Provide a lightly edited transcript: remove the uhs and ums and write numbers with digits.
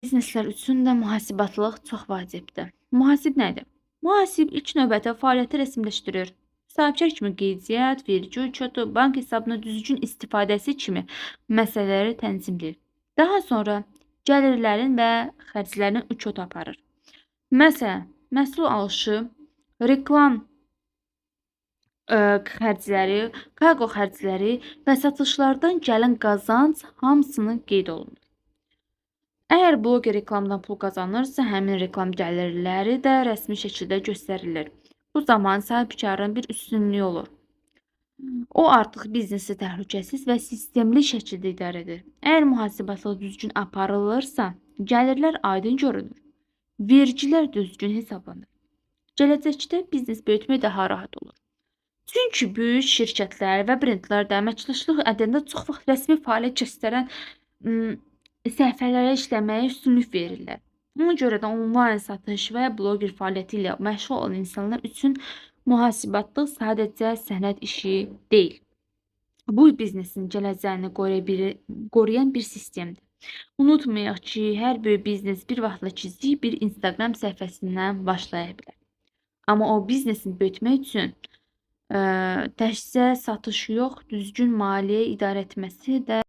Bizneslər üçün də mühasibatlıq çox vacibdir. Mühasib nədir? Mühasib ilk növbədə fəaliyyəti rəsmiləşdirir. Sahibkar kimi qeydiyyat, vergi uçotu, bank hesabının düzgün istifadəsi kimi məsələləri tənzimləyir. Daha sonra gəlirlərin və xərclərin uçotu aparır. Məsələn, məhsul alışı, reklam xərcləri, kargo xərcləri və satışlardan gələn qazanc hamısını qeyd olunur. Əgər bloger reklamdan pul qazanırsa, həmin reklam gəlirləri də rəsmi şəkildə göstərilir. Bu zaman sahibkarın bir üstünlüyü olur. O artıq biznesi təhlükəsiz və sistemli şəkildə idarə edir. Əgər mühasibatı düzgün aparılırsa, gəlirlər aydın görünür. Vergilər düzgün hesablanır. Gələcəkdə biznes böyütmək daha rahat olur. Çünki böyük şirkətlər və brendlər də əməkdaşlıq edəndə çox vaxt rəsmi fəaliyyət göstərən səhifələrə işləməyə üstünlük verirlər. Buna görə də onlayn satış və bloger fəaliyyəti ilə məşğul olan insanlar üçün mühasibatlıq sadəcə sənəd işi deyil. Bu biznesin gələcəyini qoruyan bir sistemdir. Unutmayaq ki, hər böyük biznes bir vaxtla kiçik bir Instagram səhifəsindən başlaya bilər. Amma o biznesini böyütmək üçün təkcə satış yox, düzgün maliyyə idarə etməsi də